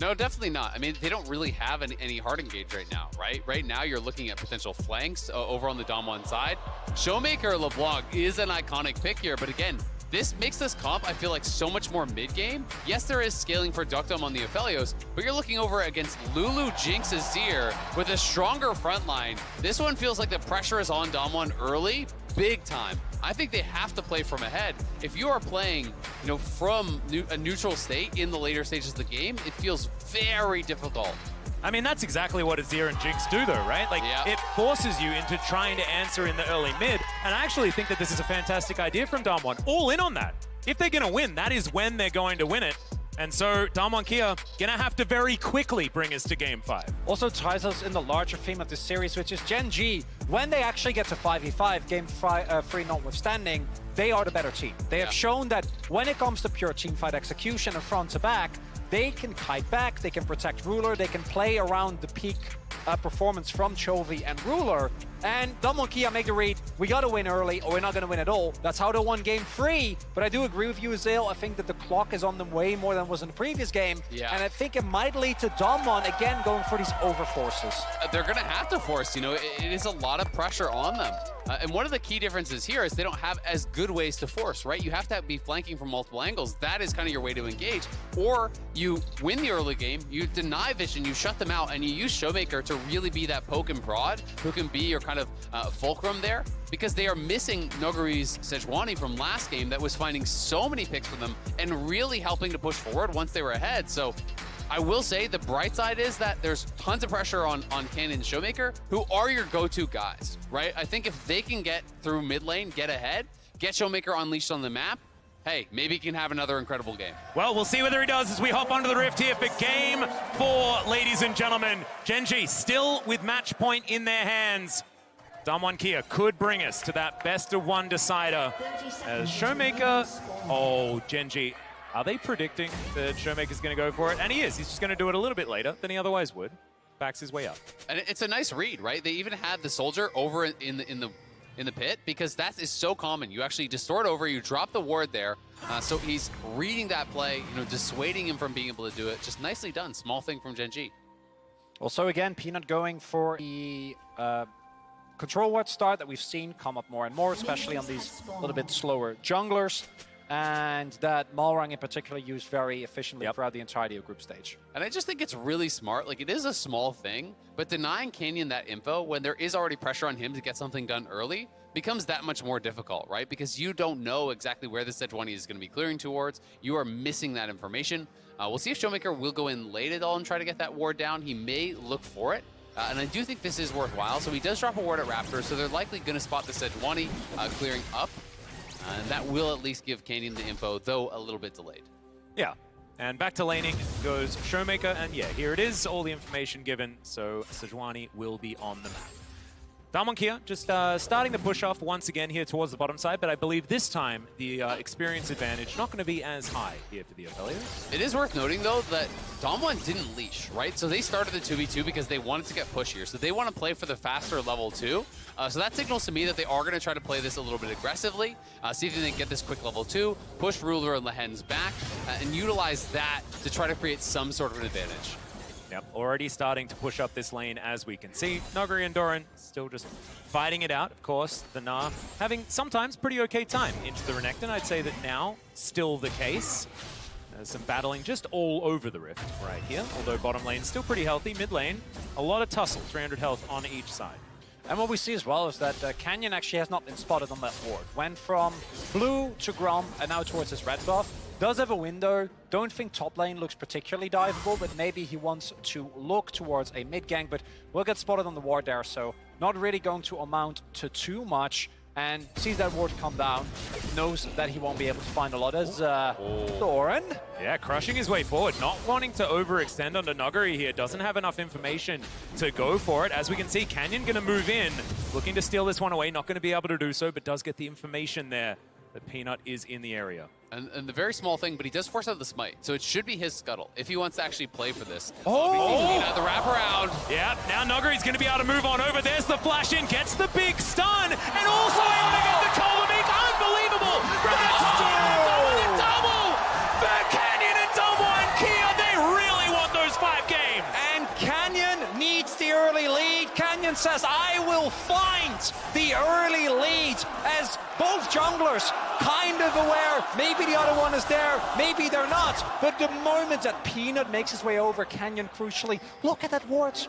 No, definitely not. I mean, they don't really have any hard engage right now, right? Right now, you're looking at potential flanks over on the Dom1 side. ShowMaker LeBlanc is an iconic pick here, but again, this makes this comp, I feel like, so much more mid-game. Yes, there is scaling for deokdam on the Aphelios, but you're looking over against Lulu, Jinx, Azir with a stronger front line. This one feels like the pressure is on Dom1 early, big time. I think they have to play from ahead. If you are playing, from a neutral state in the later stages of the game, it feels very difficult. I mean, that's exactly what Azir and Jinx do, though, right? Like, It forces you into trying to answer in the early mid, and I actually think that this is a fantastic idea from Dom1. All in on that. If they're going to win, that is when they're going to win it. And so Dom1 Kia gonna have to very quickly bring us to Game 5. Also ties us in the larger theme of this series, which is Gen.G. When they actually get to 5v5, Game 3 notwithstanding, they are the better team. They have shown that when it comes to pure teamfight execution and front to back, they can kite back, they can protect Ruler, they can play around the peak performance from Chovy and Ruler. And Dom1 Kia make a read, we gotta win early or we're not gonna win at all. That's how they won Game 3. But I do agree with you, Azil. I think that the clock is on them way more than was in the previous game. Yeah. And I think it might lead to Dom1 again going for these over forces. They're gonna have to force, it is a lot of pressure on them. And one of the key differences here is they don't have as good ways to force, right? You have to be flanking from multiple angles. That is kind of your way to engage. Or you win the early game, you deny vision, you shut them out, and you use ShowMaker to really be that poke and prod who can be your kind of fulcrum there, because they are missing Nuguri's Sejuani from last game that was finding so many picks for them and really helping to push forward once they were ahead. So I will say the bright side is that there's tons of pressure on Canyon and ShowMaker, who are your go-to guys, right? I think if they can get through mid lane, get ahead, get ShowMaker unleashed on the map, hey, maybe he can have another incredible game. Well, we'll see whether he does as we hop onto the Rift here for Game 4, ladies and gentlemen. Gen.G still with match point in their hands. Dom1 Kia could bring us to that best-of-1 decider. As ShowMaker, Gen.G, are they predicting that ShowMaker's going to go for it? And he is. He's just going to do it a little bit later than he otherwise would. Backs his way up. And it's a nice read, right? They even had the soldier over in the pit, because that is so common. You actually distort over, you drop the ward there. So he's reading that play, dissuading him from being able to do it. Just nicely done. Small thing from Gen.G. Also, again, Peanut going for the control ward start that we've seen come up more and more, especially on these little bit slower junglers. And that Malrang in particular used very efficiently throughout the entirety of group stage. And I just think it's really smart. Like, it is a small thing, but denying Canyon that info when there is already pressure on him to get something done early becomes that much more difficult, right? Because you don't know exactly where the Sejuani is going to be clearing towards. You are missing that information. We'll see if ShowMaker will go in late at all and try to get that ward down. He may look for it. And I do think this is worthwhile. So he does drop a ward at Raptor, so they're likely going to spot the Sejuani clearing up. And that will at least give Canyon the info, though a little bit delayed. Yeah. And back to laning goes ShowMaker, and yeah, here it is, all the information given, so Sejuani will be on the map. Dom1 Kia just starting the push off once again here towards the bottom side, but I believe this time the experience advantage not going to be as high here for the Aphelios. It is worth noting, though, that Dom1 didn't leash, right? So they started the 2v2 because they wanted to get pushier. So they want to play for the faster level 2. So that signals to me that they are going to try to play this a little bit aggressively, see if they can get this quick level 2, push Ruler and Lehends back, and utilize that to try to create some sort of an advantage. Yep, already starting to push up this lane as we can see. Nuguri and Doran still just fighting it out. Of course, the Gnar having sometimes pretty okay time into the Renekton. I'd say that now still the case. There's some battling just all over the Rift right here. Although bottom lane still pretty healthy. Mid lane, a lot of tussle, 300 health on each side. And what we see as well is that Canyon actually has not been spotted on that ward. Went from blue to Grom and now towards his red buff. Does have a window. Don't think top lane looks particularly diveable, but maybe he wants to look towards a mid gank, but will get spotted on the ward there, so not really going to amount to too much. And sees that ward come down, knows that he won't be able to find a lot as Doran. Yeah, crushing his way forward, not wanting to overextend onto Nuguri here. Doesn't have enough information to go for it. As we can see, Canyon going to move in, looking to steal this one away. Not going to be able to do so, but does get the information there that Peanut is in the area. And the very small thing, but he does force out the smite, so it should be his scuttle if he wants to actually play for this. Oh! The wraparound. Yeah, now Nuguri's going to be able to move on over. There's the flash in, gets the big stun, and also able to get the Chovy. Unbelievable! Double for Canyon and Dom1 Kia. They really want those Canyon says, I will find the early lead, as both junglers kind of aware, maybe the other one is there, maybe they're not. But the moment that Peanut makes his way over Canyon, crucially, look at that ward.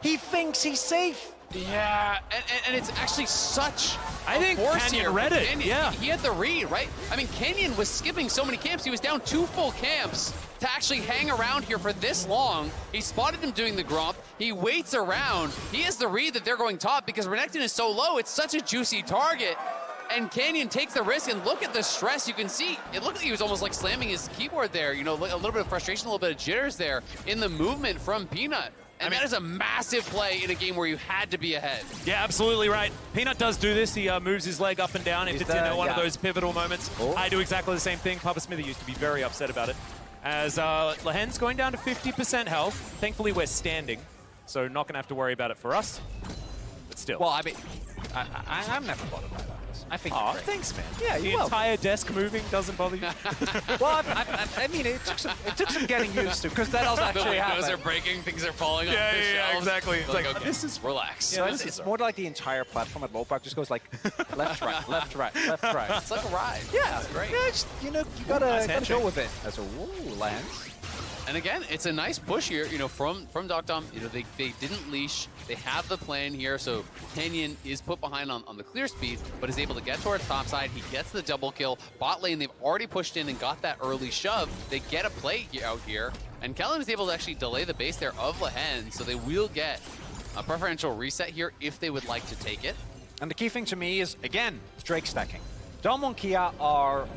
He thinks he's safe. Yeah, and it's actually such I think force Canyon here. read it, Canyon, yeah. He had the read, right? I mean, Canyon was skipping so many camps. He was down 2 full camps to actually hang around here for this long. He spotted him doing the gromp. He waits around. He has the read that they're going top because Renekton is so low. It's such a juicy target. And Canyon takes the risk, and look at the stress. You can see, it looked like he was almost like slamming his keyboard there. You know, a little bit of frustration, a little bit of jitters there in the movement from Peanut. And that is a massive play in a game where you had to be ahead. Yeah, absolutely right. Peanut does do this. He moves his leg up and down if it's in one of those pivotal moments. I do exactly the same thing. Papa Smithy used to be very upset about it. As Lehends going down to 50% health. Thankfully, we're standing, so not going to have to worry about it for us. But still. Well, I mean, I'm never bothered by that. I think Oh, thanks, man. Yeah, the you're entire desk moving doesn't bother you? Well, I mean, it took some getting used to, because that does actually happen. Windows are breaking, things are falling off the shelves. exactly. It's like, okay, this is relax. Yeah, it's more like the entire platform at low park just goes like left, right, left, right, left, right. It's like a ride. Yeah, It's great. Yeah, just, you know, you gotta handshake. go with it. As a Lehends. And again, it's a nice push here, you know, from deokdam. You know, they didn't leash. They have the plan here, so Canyon is put behind on the clear speed, but is able to get towards top side. He gets the double kill. Bot lane, they've already pushed in and got that early shove. They get a play out here, and Kellin is able to actually delay the base there of Lehends, so they will get a preferential reset here if they would like to take it. And the key thing to me is, again, Drake stacking. Dom and Kia are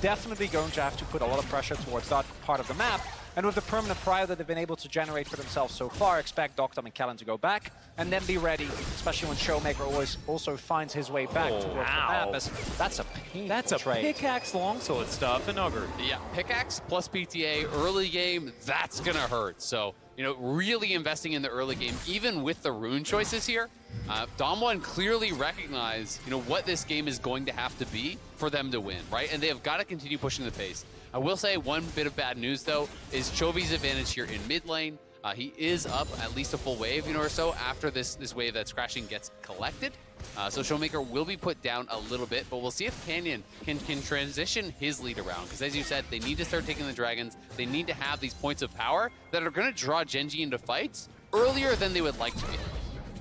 definitely going to have to put a lot of pressure towards that part of the map. And with the permanent prio that they've been able to generate for themselves so far, expect deokdam and Kellin to go back and then be ready, especially when ShowMaker always also finds his way back towards the map. That's a painful That's a trade. pickaxe longsword stuff for Nuguri. Yeah, pickaxe plus PTA early game, that's gonna hurt. So, you know, really investing in the early game, even with the rune choices here. Dom1 clearly recognize, you know, what this game is going to have to be for them to win, right? And they have got to continue pushing the pace. I will say one bit of bad news, though, is Chovy's advantage here in mid lane. He is up at least a full wave, you know, or so after this wave that's crashing gets collected. So ShowMaker will be put down a little bit, but we'll see if Canyon can transition his lead around. Because as you said, they need to start taking the dragons. They need to have these points of power that are going to draw Gen.G into fights earlier than they would like to be.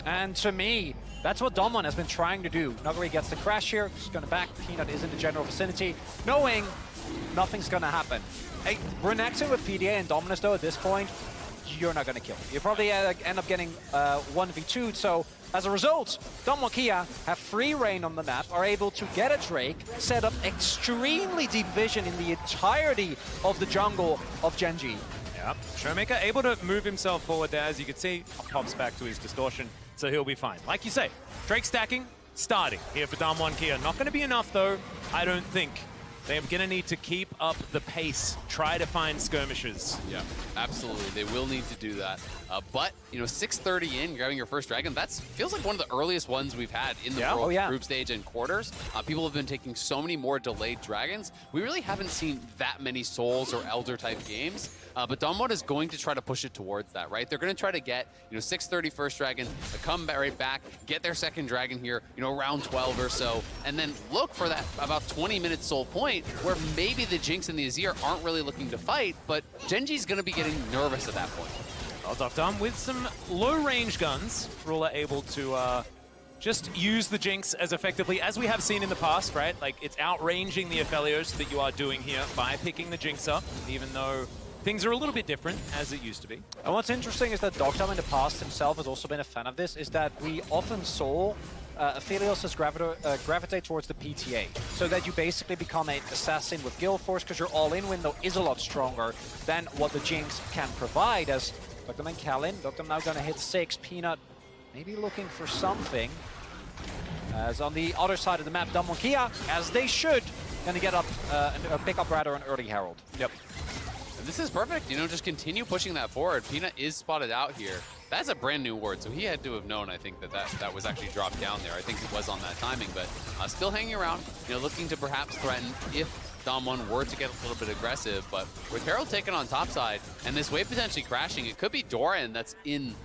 And to me, that's what Dom1 has been trying to do. Nuguri gets the crash here, just going to back. Peanut is in the general vicinity, knowing nothing's going to happen. Hey, Renekton with PDA and Dominus, though, at this point, you're not going to kill him. You probably end up getting 1v2'd, so as a result, Dom and Kia have free reign on the map, are able to get a Drake, set up extremely deep vision in the entirety of the jungle of Gen.G. Yep. ShowMaker able to move himself forward there. As you can see, pops back to his distortion, so he'll be fine. Like you say, Drake stacking, starting here for Dom1 Kia. Not going to be enough, though, I don't think. They're going to need to keep up the pace, try to find skirmishes. Yeah, absolutely. They will need to do that. But, you know, 6:30 in, grabbing your first dragon, that feels like one of the earliest ones we've had in the world group stage and quarters. People have been taking so many more delayed dragons. We really haven't seen that many Souls or Elder type games. But Dom1 is going to try to push it towards that, right? They're going to try to get, you know, 6:30 first dragon, come right back, get their second dragon here, you know, around 12 or so, and then look for that about 20-minute soul point where maybe the Jinx and the Azir aren't really looking to fight, but Gen.G's going to be getting nervous at that point. Well, deokdam with some low-range guns, Ruler able to just use the Jinx as effectively as we have seen in the past, right? Like, it's outranging the Aphelios that you are doing here by picking the Jinx up, even though things are a little bit different as it used to be. And what's interesting is that deokdam in the past himself has also been a fan of this, is that we often saw Aphelios gravitate towards the PTA, so that you basically become an assassin with Guild Force, because your all-in window is a lot stronger than what the Jinx can provide. As deokdam and Kellin, deokdam now going to hit 6, Peanut maybe looking for something. As on the other side of the map, Dom and Kia, as they should, going to get up, pick up rather an early Herald. Yep. This is perfect, you know, just continue pushing that forward. Peanut is spotted out here. That's a brand new ward, so he had to have known, I think, that was actually dropped down there. I think it was on that timing, but still hanging around, you know, looking to perhaps threaten if Dom1 were to get a little bit aggressive. But with Herald taken on top side and this wave potentially crashing, it could be Doran that's in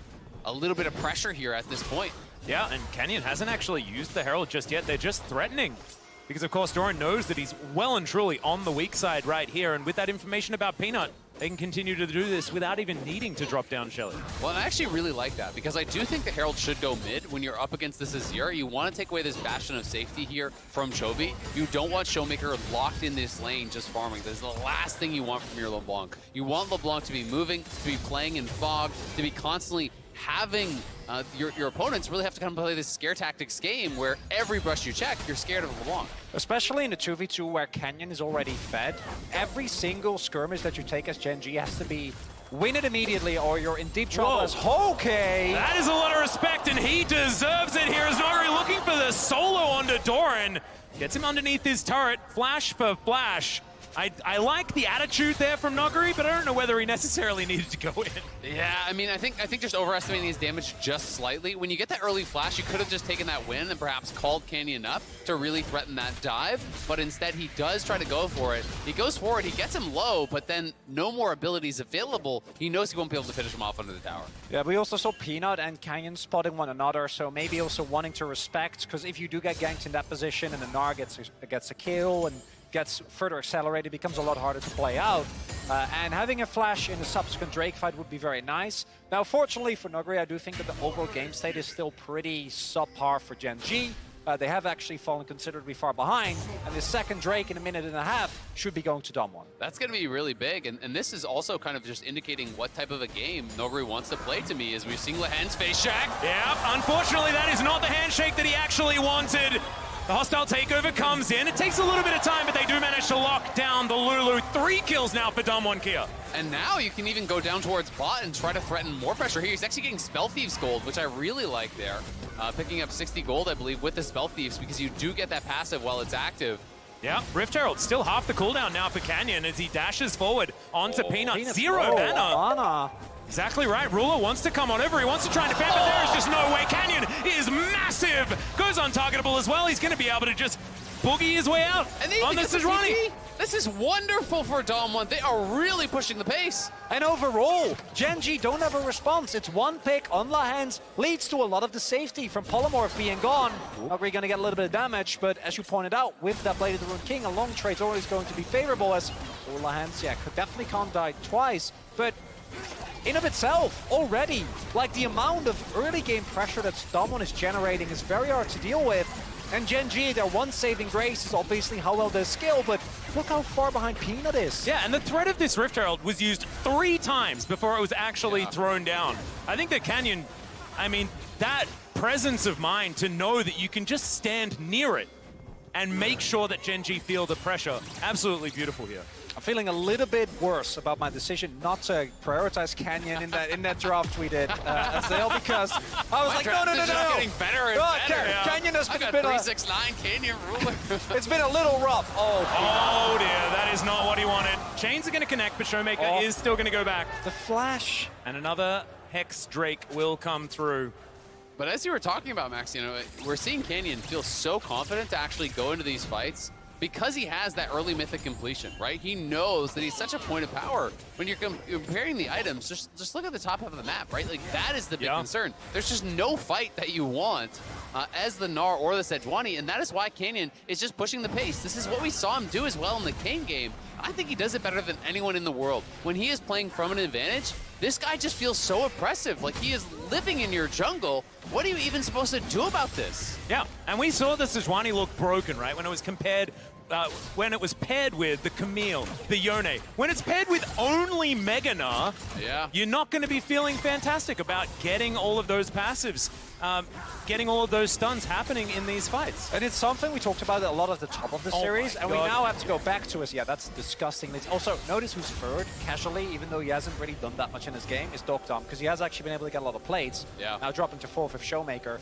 a little bit of pressure here at this point. Yeah, and Canyon hasn't actually used the Herald just yet. They're just threatening. Because, of course, Doran knows that he's well and truly on the weak side right here. And with that information about Peanut, they can continue to do this without even needing to drop down Shelly. Well, and I actually really like that because I do think the Herald should go mid when you're up against this Azir. You want to take away this bastion of safety here from Chovy. You don't want ShowMaker locked in this lane just farming. This is the last thing you want from your LeBlanc. You want LeBlanc to be moving, to be playing in fog, to be constantly having your opponents really have to kind of play this scare tactics game where every brush you check, you're scared of LeBlanc. Especially in the 2v2 where Canyon is already fed, every single skirmish that you take as Gen.G has to be win it immediately or you're in deep trouble as Maokai. That is a lot of respect, and he deserves it here as Nuguri looking for the solo onto Doran. Gets him underneath his turret, flash for flash. I like the attitude there from Nuguri, but I don't know whether he necessarily needed to go in. Yeah, I mean, I think just overestimating his damage just slightly. When you get that early flash, you could have just taken that win and perhaps called Canyon up to really threaten that dive, but instead he does try to go for it. He goes for it, he gets him low, but then no more abilities available. He knows he won't be able to finish him off under the tower. Yeah, we also saw Peanut and Canyon spotting one another, so maybe also wanting to respect, because if you do get ganked in that position and the Gnar gets a kill and gets further accelerated, it becomes a lot harder to play out. And having a flash in the subsequent Drake fight would be very nice. Now, fortunately for Nuguri, I do think that the overall game state is still pretty subpar for Gen.G. They have actually fallen considerably far behind, and the second Drake in a minute and a half should be going to Dom 1. That's going to be really big, and this is also kind of just indicating what type of a game Nuguri wants to play to me, as we've seen Lehends face Shaq. Yeah, unfortunately that is not the handshake that he actually wanted. The hostile takeover comes in. It takes a little bit of time, but they do manage to lock down the Lulu. 3 kills now for Dom 1 Kia. And now you can even go down towards bot and try to threaten more pressure here. He's actually getting Spell Thieves gold, which I really like there. Picking up 60 gold, I believe, with the Spell Thieves, because you do get that passive while it's active. Yeah, Rift Herald still half the cooldown now for Canyon as he dashes forward onto Peanut. Zero mana. Exactly right. Ruler wants to come on over. He wants to try and defend, but there is just no way. Canyon is massive. Goes untargetable as well. He's going to be able to just boogie his way out on the Sejuani. This is wonderful for Dom 1. They are really pushing the pace. And overall, Gen.G don't have a response. It's one pick on Lehends, leads to a lot of the safety from Polymorph being gone. Nuguri going to get a little bit of damage, but as you pointed out, with that Blade of the Rune King, a long trade's always going to be favorable as Lehends, yeah, definitely can't die twice, but in of itself, already, like the amount of early game pressure that Dom 1 is generating is very hard to deal with. And Gen.G, their one saving grace is obviously how well they skill, but look how far behind Peanut is. Yeah, and the threat of this Rift Herald was used 3 times before it was actually thrown down. I think that Canyon, I mean, that presence of mind to know that you can just stand near it and make sure that Gen.G feel the pressure, absolutely beautiful here. I'm feeling a little bit worse about my decision not to prioritize Canyon in that draft we did, Azale, because I was like, no. Getting better and better. Canyon has been a bit 369 Canyon ruler. It's been a little rough. Oh dear, that is not what he wanted. Chains are going to connect, but ShowMaker is still going to go back. The flash. And another Hex Drake will come through. But as you were talking about, Max, you know, we're seeing Canyon feel so confident to actually go into these fights because he has that early mythic completion, right? He knows that he's such a point of power. When you're comparing the items, just look at the top half of the map, right? Like, that is the big concern. There's just no fight that you want as the Gnar or the Sejuani, and that is why Canyon is just pushing the pace. This is what we saw him do as well in the Kane game. I think he does it better than anyone in the world. When he is playing from an advantage, this guy just feels so oppressive. Like, he is living in your jungle. What are you even supposed to do about this? Yeah, and we saw the Sejuani look broken, right? When it was compared, when it was paired with the Camille, the Yone. When it's paired with only Mega Gnar, you're not going to be feeling fantastic about getting all of those passives, getting all of those stuns happening in these fights. And it's something we talked about a lot at the top of the series, and we now have to go back to us. Yeah, that's disgusting. Also, notice who's third, casually, even though he hasn't really done that much in his game, is deokdam, because he has actually been able to get a lot of plates. Now dropping to 4th with ShowMaker.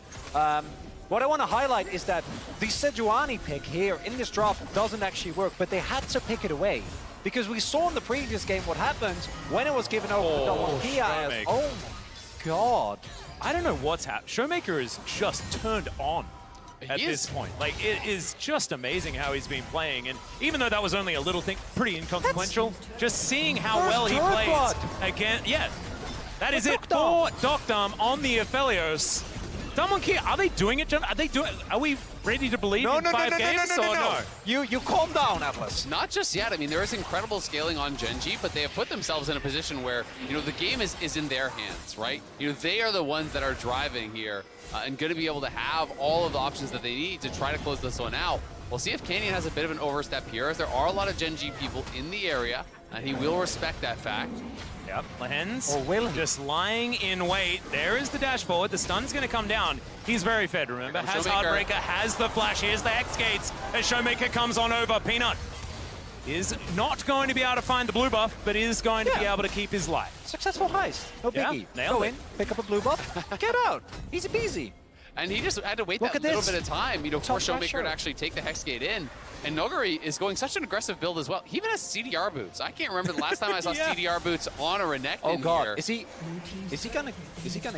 What I want to highlight is that the Sejuani pick here in this drop doesn't actually work, but they had to pick it away. Because we saw in the previous game what happened when it was given over to Dom 1. Oh my god. I don't know what's happened. ShowMaker is just turned on at this point. Like, it is just amazing how he's been playing. And even though that was only a little thing, pretty inconsequential, just seeing how well he plays again. Yeah, that is it for deokdam on the Aphelios. Damwon Kia, are they doing it? Are they doing? Are we ready to believe in 5 games or no? You calm down, Atlas. Not just yet. I mean, there is incredible scaling on Gen.G, but they have put themselves in a position where, you know, the game is in their hands, right? You know, they are the ones that are driving here and going to be able to have all of the options that they need to try to close this one out. We'll see if Canyon has a bit of an overstep here, as there are a lot of Gen.G people in the area, and he will respect that fact. Yep, Lehends Or will he? just lying in wait. There is the dash forward. The stun's going to come down. He's very fed, remember. Has ShowMaker. Heartbreaker, has the flash. Here's the Hex Gates as ShowMaker comes on over. Peanut is not going to be able to find the blue buff, but is going to be able to keep his life. Successful heist. No Yeah, biggie. nailed Go it. in, pick up a blue buff, get out. Easy peasy. And he just had to wait Look that at little this. bit of time, you know, for Tough ShowMaker pressure. to actually take the Hex Gate in. And Nuguri is going such an aggressive build as well. He even has CDR boots. I can't remember the last time I saw Yeah. CDR boots on a Renekton Oh god, here. is he gonna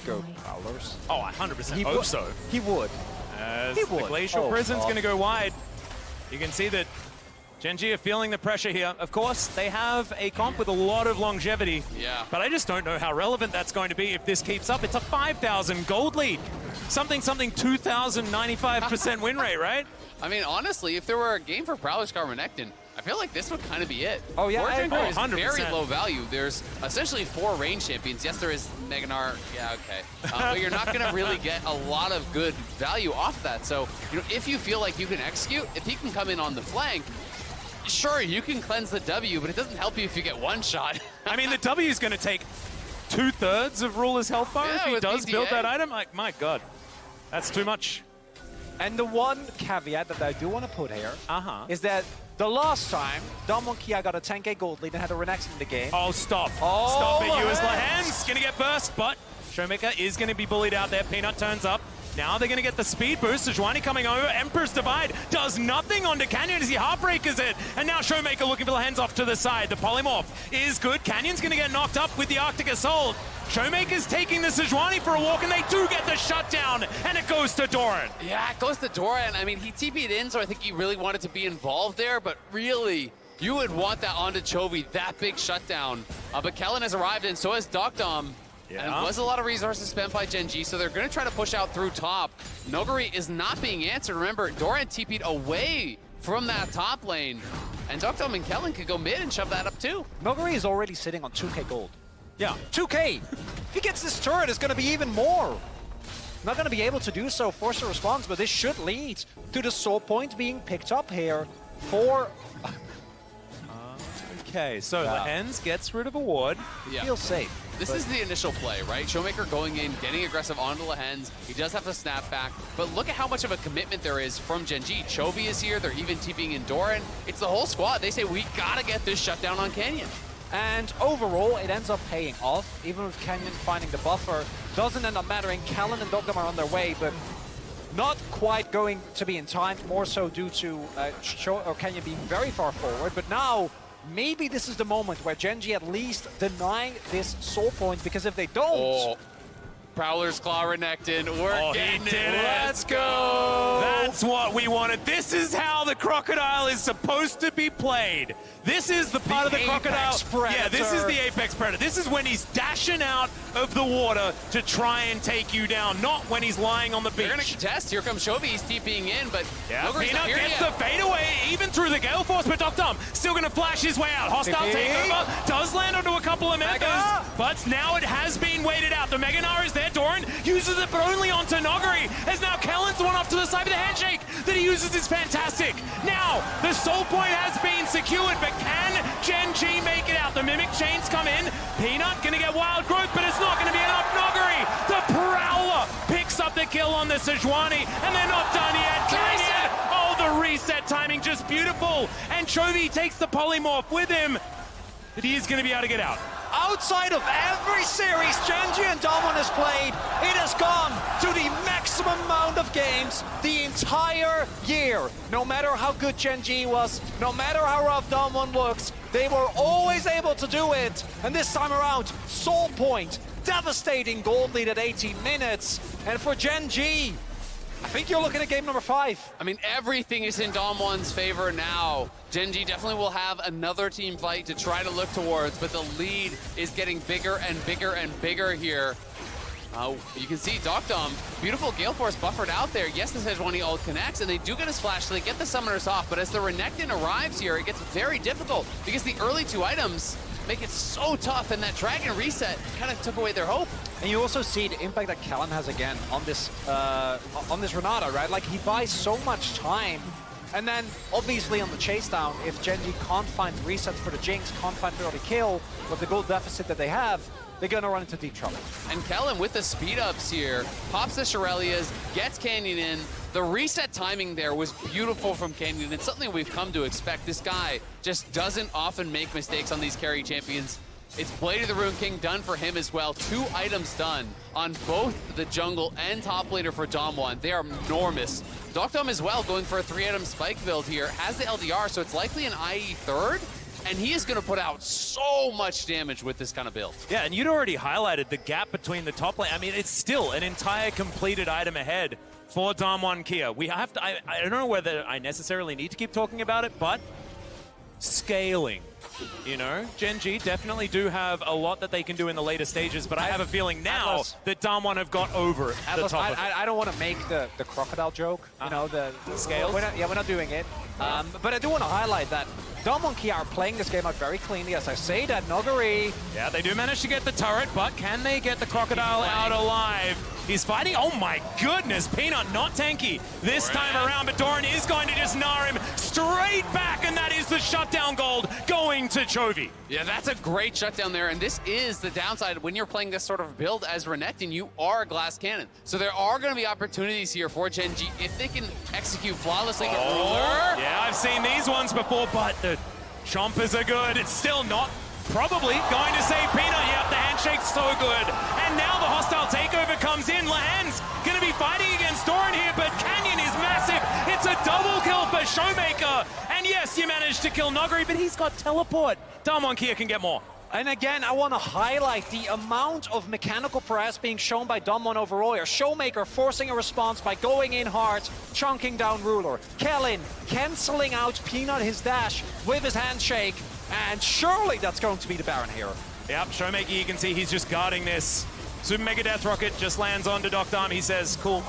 go Prowlers? Oh, I 100% He hope would. so. He would. As He the would. Glacial Oh, Prison's God. going to go wide. You can see that Gen.G are feeling the pressure here. Of course, they have a comp with a lot of longevity. Yeah. But I just don't know how relevant that's going to be if this keeps up. It's a 5,000 gold lead. Something 2,095% win rate, right? I mean, honestly, if there were a game for Prowler's Scar Renekton, I feel like this would kind of be it. Oh, yeah, I Wardranger agree. is 100%. very low value. There's essentially 4 range champions. Yes, there is Meganar. Yeah, okay. But you're not going to really get a lot of good value off that. So, you know, if you feel like you can execute, if he can come in on the flank, sure, you can cleanse the W, but it doesn't help you if you get one shot. I mean, the W is going to take 2/3 of Ruler's health bar Yeah, if he with does build PTA. that item. Like, my God, that's too much. And the one caveat that I do want to put here Uh-huh. is that the last time Damwon Kia got a 10k gold lead and had a Renekton in the game. Oh, stop. Oh, Stop it, you as Lehends. Lehends. Gonna get burst, but ShowMaker is gonna be bullied out there. Peanut turns up. Now they're gonna get the speed boost. Sejuani coming over. Emperor's Divide does nothing onto Canyon as he heartbreakers it. And now ShowMaker looking for Lehends off to the side. The polymorph is good. Canyon's gonna get knocked up with the Arctic Assault. ShowMaker's taking the Sejuani for a walk, and they do get the shutdown, and it goes to Doran. Yeah, it goes to Doran. I mean, he TP'd in, so I think he really wanted to be involved there, but really, you would want that onto Chovy, that big shutdown. But Kellin has arrived, and so has deokdam. Yeah. And it was a lot of resources spent by Gen.G, so they're going to try to push out through top. Nuguri is not being answered. Remember, Doran TP'd away from that top lane, and deokdam and Kellin could go mid and shove that up too. Nuguri is already sitting on 2k gold. Yeah. 2k! If he gets this turret, it's going to be even more. Not going to be able to do so, force a response, but this should lead to the soul point being picked up here for... Okay, so Yeah. Lehends gets rid of a ward. Yeah. Feels safe. This is the initial play, right? ShowMaker going in, getting aggressive onto Lehends. He does have to snap back, but look at how much of a commitment there is from Gen.G. Chovy is here. They're even TPing in Doran. It's the whole squad. They say, we gotta get this shutdown on Canyon. And overall, it ends up paying off. Even with Canyon finding the buffer, doesn't end up mattering. Kellin and deokdam are on their way, but not quite going to be in time, more so due to Canyon being very far forward. But now, maybe this is the moment where Gen.G at least deny this soul point, because if they don't... Oh, Prowler's Claw Renekton. We're Oh, he getting did it. it. Let's go. That's what we wanted. This is how the crocodile is supposed to be played. This is the part of the crocodile. apex predator. Yeah, this is the apex predator. This is when he's dashing out of the water to try and take you down, not when he's lying on the They're gonna beach. contest. Here comes Chovy. He's TPing in, but Yeah, Nuguri's not Peanut here gets yet. the fadeaway, even through the Gale Force, but deokdam still going to flash his way out. Hostile Hey. takeover, does land onto a couple of members, Mega. but now it has been waited out. The Meganar is there, Doran uses it, but only onto Nuguri, as now Kellen's the one off to the side with the handshake that he uses is fantastic. Now, the soul point has been secured, but can Gen.G make it out? The Mimic Chains come in, Peanut going to get wild growth, but it's not going to be enough. Nuguri, the Prowler, picks up the kill on the Sejuani, and they're not done yet. Canyon, oh, the reset timing, just beautiful. And Chovy takes the polymorph with him, but he is going to be able to get out. Outside of every series Gen.G and Damwon has played, it has gone to the maximum amount of games the entire year. No matter how good Gen.G was, no matter how rough Damwon looks, they were always able to do it. And this time around, soul point, devastating gold lead at 18 minutes. And for Gen.G, I think you're looking at game number 5. I mean, everything is in Damwon's favor now. Gen.G definitely will have another team fight to try to look towards, but the lead is getting bigger and bigger and bigger here. You can see deokdam, beautiful Gale Force buffered out there. Yes, the Sejuani ult connects, and they do get his flash, so they get the summoners off. But as the Renekton arrives here, it gets very difficult because the early 2 items make it so tough, and that Dragon reset kind of took away their hope. And you also see the impact that Kellin has again on this Renata, right? Like, he buys so much time. And then, obviously, on the chase down, if Gen.G can't find resets for the Jinx, can't find the early kill, with the gold deficit that they have, they're going to run into deep trouble. And Kellin with the speed-ups here, pops the Shirelias, gets Canyon in. The reset timing there was beautiful from Canyon. It's something we've come to expect. This guy just doesn't often make mistakes on these carry champions. It's Blade of the Rune King done for him as well. 2 items done on both the jungle and top laner for Damwon. They are enormous. deokdam as well, going for a 3-item spike build here. Has the LDR, so it's likely an IE third. And he is going to put out so much damage with this kind of build. Yeah, and you'd already highlighted the gap between the top lane. I mean, it's still an entire completed item ahead for Damwon Kia. We have to, I don't know whether I necessarily need to keep talking about it, but scaling. You know, Gen.G definitely do have a lot that they can do in the later stages, but I have a feeling now Atlas, that Damwon have got over Atlas, the top of it. I don't want to make the crocodile joke, you know, the scales. We're not doing it. But I do want to highlight that Damwon Kia are playing this game out very cleanly. As I say that, Nuguri. Yeah, they do manage to get the turret, but can they get the crocodile out alive? He's fighting. Oh my goodness, Peanut not tanky this time around, but Doran is going to just gnar him straight back, and that is the shutdown gold going to Chovy. Yeah, that's a great shutdown there, and this is the downside when you're playing this sort of build as Renekton. You are a glass cannon, so there are going to be opportunities here for Gen.G if they can execute flawlessly. Yeah, I've seen these ones before, but the chompers are good. It's still not probably going to save Peanut. Yep, the handshake's so good. And now the hostile takeover comes in. Lehends going to be fighting against Doran here, but Canyon is massive. It's a double kill for ShowMaker. And yes, you managed to kill Nuguri, but he's got teleport. Damwon Kia can get more. And again, I want to highlight the amount of mechanical prowess being shown by Damwon overall here. ShowMaker forcing a response by going in hard, chunking down Ruler. Kellin cancelling out Peanut his dash with his handshake, and surely that's going to be the Baron here. Yep, ShowMaker, you can see he's just guarding this. Super Mega Death Rocket just lands onto deokdam. He says, cool.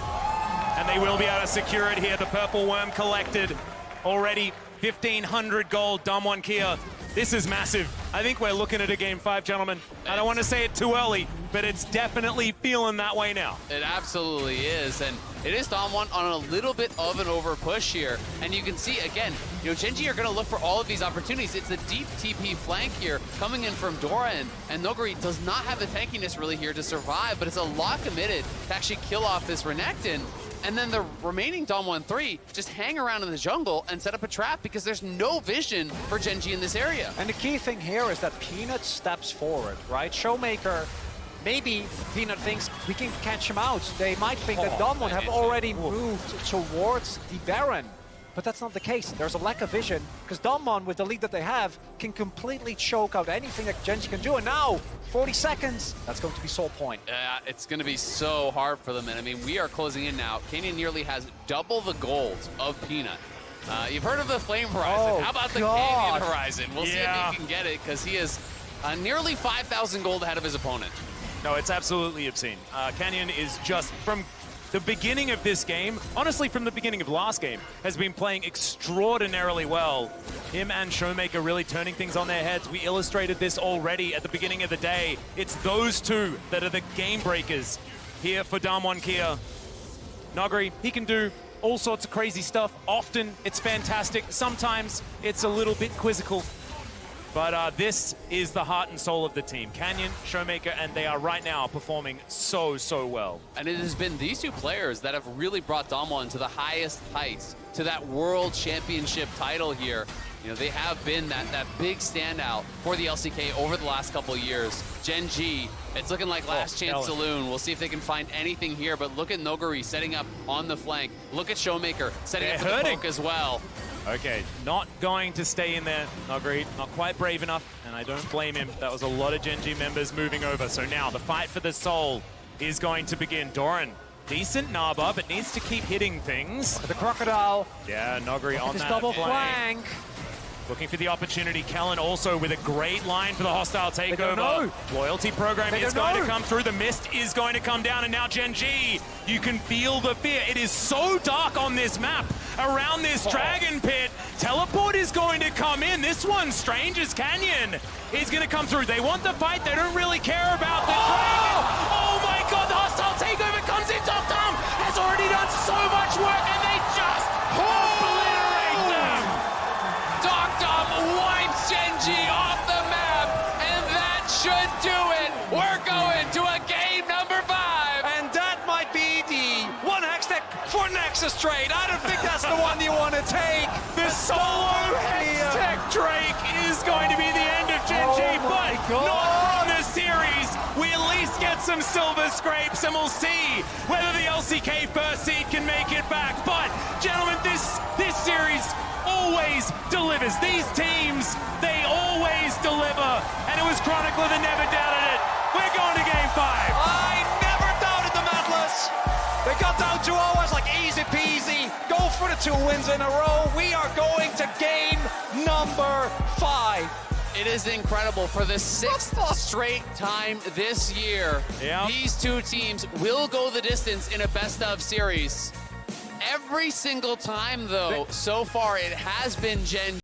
And they will be able to secure it here. The Purple Worm collected already. 1,500 gold, Damwon Kia. This is massive. I think we're looking at a Game 5, gentlemen. I don't want to say it too early, but it's definitely feeling that way now. It absolutely is, and it is Damwon on a little bit of an over push here. And you can see, again, you know, Gen.G are going to look for all of these opportunities. It's a deep TP flank here coming in from Doran, and Nuguri does not have the tankiness really here to survive, but it's a lot committed to actually kill off this Renekton. And then the remaining Damwon 3 just hang around in the jungle and set up a trap because there's no vision for Gen.G in this area. And the key thing here is that Peanut steps forward, right? ShowMaker, maybe Peanut thinks we can catch him out. They might think that Damwon have already moved towards the Baron. But that's not the case. There's a lack of vision, because Damwon, with the lead that they have, can completely choke out anything that Gen.G can do. And now, 40 seconds, that's going to be Soul Point. It's going to be so hard for them. And I mean, we are closing in now. Canyon nearly has double the gold of Peanut. You've heard of the Flame Horizon. Oh, How about the Canyon Horizon? We'll see if he can get it, because he is nearly 5,000 gold ahead of his opponent. No, it's absolutely obscene. Canyon is just, from the beginning of this game, honestly from the beginning of last game, has been playing extraordinarily well. Him and ShowMaker really turning things on their heads. We illustrated this already at the beginning of the day. It's those two that are the game breakers here for Damwon Kia. Nuguri, he can do all sorts of crazy stuff. Often it's fantastic. Sometimes it's a little bit quizzical. But this is the heart and soul of the team. Canyon, ShowMaker, and they are right now performing so, so well. And it has been these two players that have really brought Damwon to the highest heights, to that World Championship title here. You know, they have been that big standout for the LCK over the last couple of years. Gen.G, it's looking like last chance saloon. We'll see if they can find anything here, but look at Nuguri setting up on the flank. Look at ShowMaker setting up for the poke as well. Okay, not going to stay in there, Nuguri, not quite brave enough, and I don't blame him. That was a lot of Gen.G members moving over. So now the fight for the soul is going to begin. Doran, decent Naba, but needs to keep hitting things. The Crocodile. Yeah, Nuguri on that double flank. Looking for the opportunity. Kellin also with a great line for the hostile don't takeover. know. Loyalty program They is don't going know. to come through. The mist is going to come down, and now Gen.G, you can feel the fear. It is so dark on this map around this dragon pit. Teleport is going to come in. This one, Stranger's Canyon, is going to come through. They want the fight. They don't really care about the dragon. Oh my god, the hostile takeover comes in. deokdam has already done so much work, and they just obliterate them. deokdam wipes Gen.G off the map, and that should do it. We're going to a game number 5. And that might be the one Hextech for Nexus trade. I don't think that's the one you want to take. The solo Hextech Drake is going to be the end of Gen.G, but not from the series. We at least get some silver scrapes, and we'll see whether the LCK first seed can make it back. But, gentlemen, this series always delivers. These teams, they always deliver. And it was Chronicler that never doubted it. We're going to game 5. I never doubted the Atlas. They got down to always like easy peasy. Go for the 2 wins in a row. We are going to game number 5. It is incredible. For the 6th straight time this year, Yep. these 2 teams will go the distance in a best-of series. Every single time, though, so far, it has been Gen.G